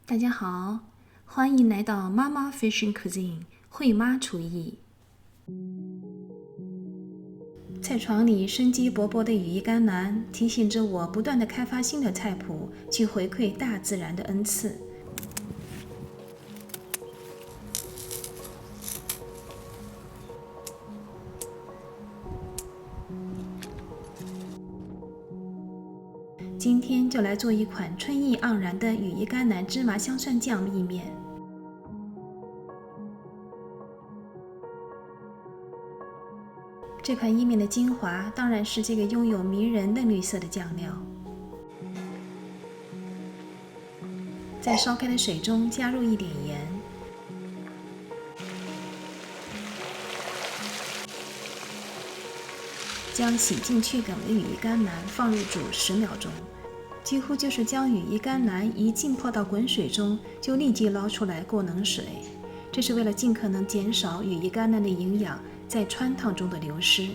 大家好，欢迎来到妈妈 Fishing Cuisine 惠妈厨艺。菜床里生机勃勃的羽衣甘蓝，提醒着我不断地开发新的菜谱，去回馈大自然的恩赐。今天就来做一款春意盎然的羽衣甘蓝芝麻香蒜酱意面。这款意面的精华当然是这个拥有迷人嫩绿色的酱料。在烧开的水中加入一点盐，将洗净去梗的羽衣甘蓝放入煮10秒钟，几乎就是将羽衣甘蓝一浸泡到滚水中，就立即捞出来过冷水。这是为了尽可能减少羽衣甘蓝的营养在汆烫中的流失。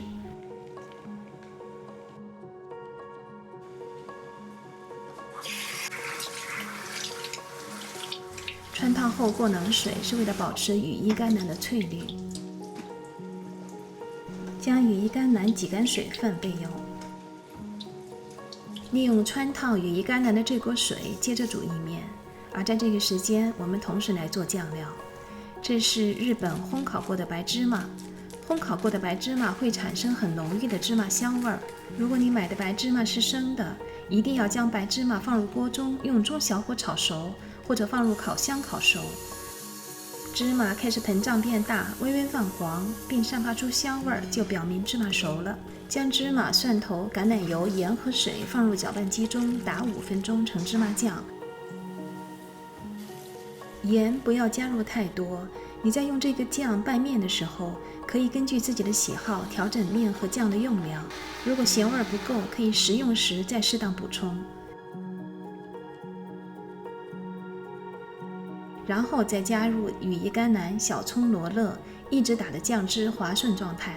汆烫后过冷水是为了保持羽衣甘蓝的翠绿。将羽衣甘蓝挤干水分备用。利用汆烫羽衣甘蓝的这锅水接着煮意面，而在这个时间，我们同时来做酱料。这是日本烘烤过的白芝麻，烘烤过的白芝麻会产生很浓郁的芝麻香味儿。如果你买的白芝麻是生的，一定要将白芝麻放入锅中，用中小火炒熟，或者放入烤箱烤熟。芝麻开始膨胀变大，微微泛黄，并散发出香味儿，就表明芝麻熟了。将芝麻、蒜头、橄榄油、盐和水放入搅拌机中打5分钟成芝麻酱。盐不要加入太多，你在用这个酱拌面的时候，可以根据自己的喜好调整面和酱的用量。如果咸味不够，可以食用时再适当补充。然后再加入羽衣甘蓝、小葱、罗勒，一直打的酱汁滑顺状态。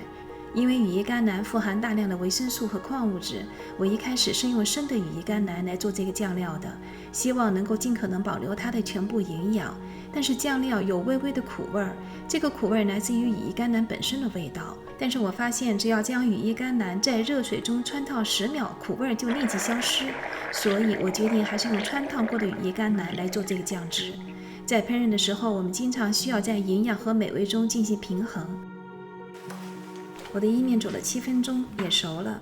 因为羽衣甘蓝富含大量的维生素和矿物质，我一开始是用生的羽衣甘蓝来做这个酱料的，希望能够尽可能保留它的全部营养。但是酱料有微微的苦味儿，这个苦味来自于羽衣甘蓝本身的味道。但是我发现，只要将羽衣甘蓝在热水中汆烫10秒，苦味就立即消失。所以我决定还是用汆烫过的羽衣甘蓝来做这个酱汁。在烹饪的时候，我们经常需要在营养和美味中进行平衡。我的意面煮了7分钟，也熟了。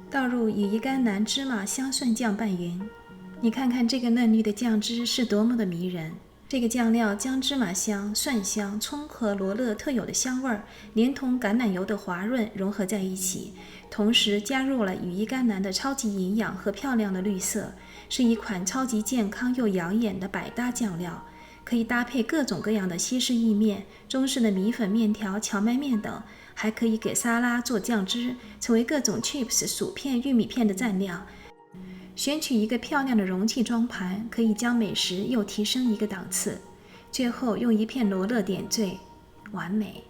倒入羽衣甘蓝芝麻香蒜酱拌匀，你看看这个嫩绿的酱汁是多么的迷人。这个酱料将芝麻香、蒜香、葱和罗勒特有的香味儿，连同橄榄油的滑润融合在一起，同时加入了羽衣甘蓝的超级营养和漂亮的绿色，是一款超级健康又养眼的百搭酱料。可以搭配各种各样的西式意面、中式的米粉面条、荞麦面等，还可以给沙拉做酱汁，成为各种 chips、薯片、玉米片的蘸料。选取一个漂亮的容器装盘，可以将美食又提升一个档次。最后用一片罗勒点缀，完美。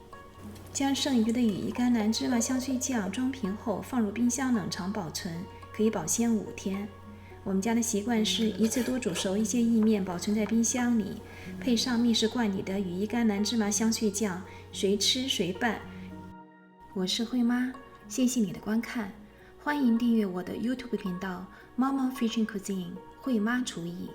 将剩余的羽衣甘蓝芝麻香脆酱装瓶后放入冰箱冷藏保存，可以保鲜5天。我们家的习惯是一次多煮熟一些意面，保存在冰箱里，配上密室罐里的羽衣甘蓝芝麻香脆酱，随吃随拌。我是惠妈，谢谢你的观看，欢迎订阅我的 YouTube 频道妈妈 Fishing Cuisine 惠妈厨艺。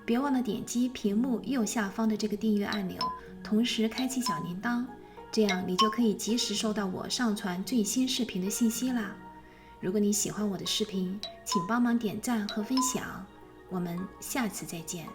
别忘了点击屏幕右下方的这个订阅按钮，同时开启小铃铛，这样你就可以及时收到我上传最新视频的信息啦。如果你喜欢我的视频，请帮忙点赞和分享，我们下次再见。